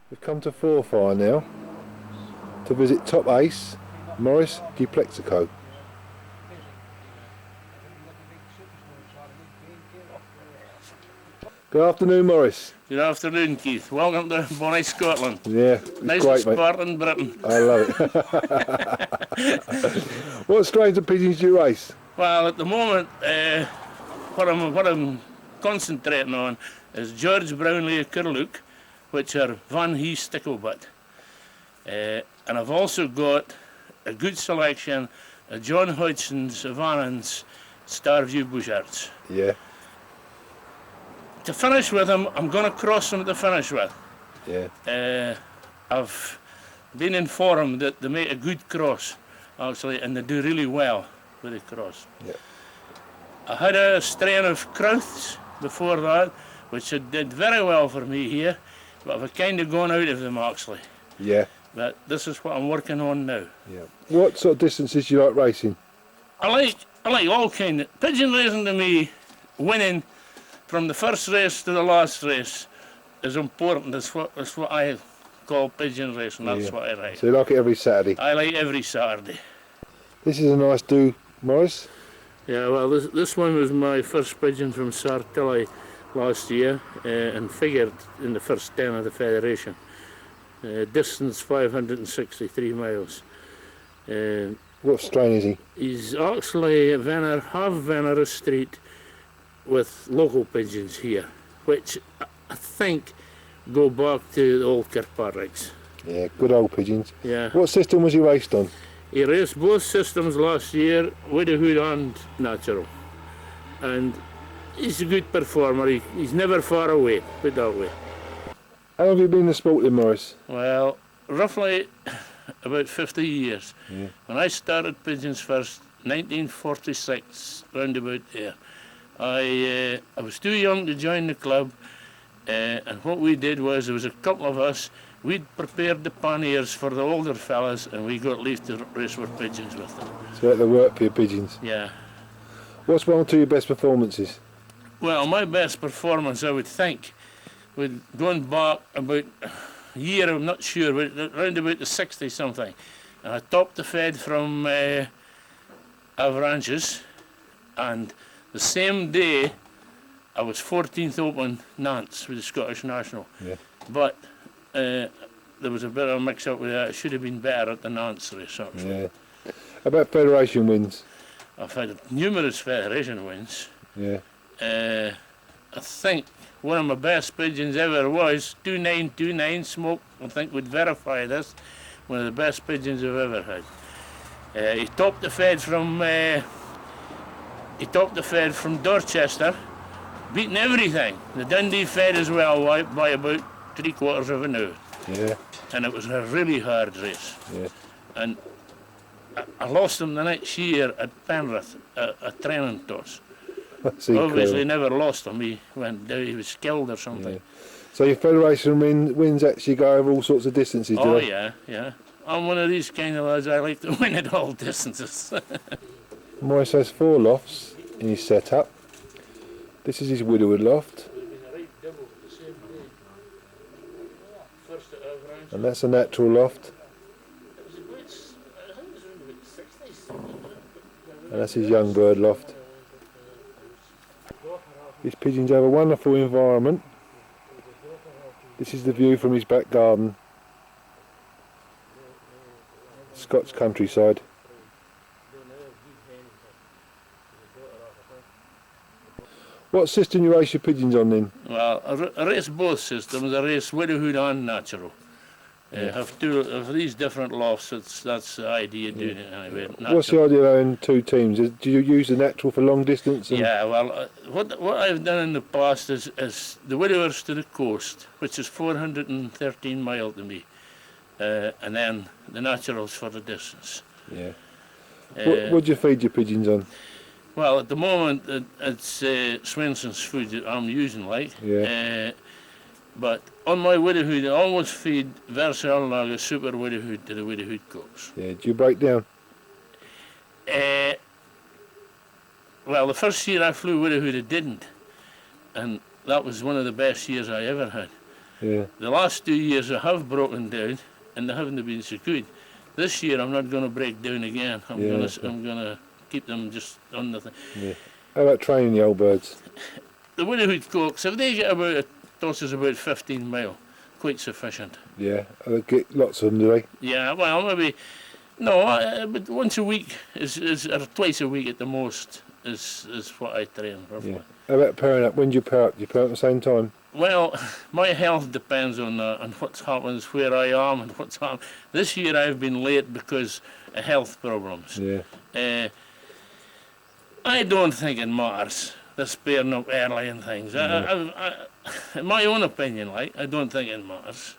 We've come to Forfar now to visit top ace Morrice Diplexcito. Good afternoon, Morrice. Good afternoon, Keith. Welcome to bonny Scotland. Yeah, nice great, and sport in Britain. I love it. What strains of pigeons do you race? Well, at the moment, what I'm concentrating on is George Brownlee Curlew, which are Van Hee Sticklebutt. And I've also got a good selection of John Hodgson's Savannah's Starview Bushards. Yeah. To finish with them, I'm going to cross them to finish with. Yeah. I've been informed that they make a good cross, actually, and they do really well with the cross. Yeah. I had a strain of Crowths before that, which did very well for me here, but I've kind of gone out of them, actually. Yeah. But this is what I'm working on now. Yeah. What sort of distances do you like racing? I like all kind of pigeon racing. To me, winning from the first race to the last race is important. That's what I call pigeon racing. That's what I like. So you like it every Saturday? I like every Saturday. This is a nice do, Morrice. Yeah, well, this one was my first pigeon from Sartilly last year, and figured in the first 10 of the Federation. Distance 563 miles. What strain is he? He's actually half Venera Street with local pigeons here, which I think go back to the old Kirkpatricks. Yeah, good old pigeons. Yeah. What system was he raced on? He raced both systems last year, Widowhood and Natural. And he's a good performer. He's never far away, put it that way. How long have you been in the sport then, Morrice? Well, roughly about 50 years. Yeah. When I started pigeons first, 1946, round about there, I was too young to join the club, and what we did was, there was a couple of us, we'd prepared the panniers for the older fellas, and we got leave to race with pigeons with them. So at the work for your pigeons? Yeah. What's one or two of your best performances? Well, my best performance, I would think, would going back about a year, I'm not sure, but around about the 60-something. And I topped the fed from Avranches, and the same day I was 14th Open Nantes with the Scottish National. Yeah. But there was a bit of a mix-up with that. I should have been better at the Nantes race, actually. Yeah. About Federation wins? I've had numerous Federation wins. Yeah. I think one of my best pigeons ever was 2929 Smoke, I think would verify this. One of the best pigeons I've ever had. He topped the fed from Dorchester, beating everything. The Dundee fed as well by about 3/4 of an hour. Yeah. And it was a really hard race. Yeah. And I lost him the next year at Penrith, a training toss. Obviously never lost him. He went down, he was killed or something. Yeah. So your Federation wins actually go over all sorts of distances, do they? Yeah, yeah. I'm one of these kind of lads, I like to win at all distances. Morrice has 4 lofts in his setup. This is his Widowwood loft. And that's a natural loft. And that's his young bird loft. These pigeons have a wonderful environment. This is the view from his back garden. Scots countryside. What system you race your pigeons on then? Well, I race both systems. I race Widowhood and Natural. Have two of these different lofts. That's the idea of doing it anyway. What's the idea of having 2 teams? Do you use the Natural for long distance? Yeah, well, what I've done in the past is the Widowers to the coast, which is 413 miles to me, and then the Naturals for the distance. Yeah. What do you feed your pigeons on? Well, at the moment it's Swenson's food that I'm using, like. Yeah. But on my Widowhood, I always feed Versailles a super Widowhood to the Widowhood cooks. Yeah. Do you break down? Well, the first year I flew Widowhood, it didn't, and that was one of the best years I ever had. Yeah. The last 2 years I have broken down, and they haven't been so good. This year I'm not going to break down again. I'm gonna keep them just on the thing. Yeah. How about training the old birds? The Woody Hood cocks, if they get about a tosses about 15 mile, quite sufficient. Yeah. They get lots of them, do they? Yeah, well maybe no, but once a week is or twice a week at the most is what I train roughly. Yeah. How about pairing up? When do you pair up? Do you pair up at the same time? Well, my health depends on what happens, where I am, and what's happened. This year I've been late because of health problems. Yeah. I don't think it matters, the pairing up early and things. No. In my own opinion, like, I don't think it matters.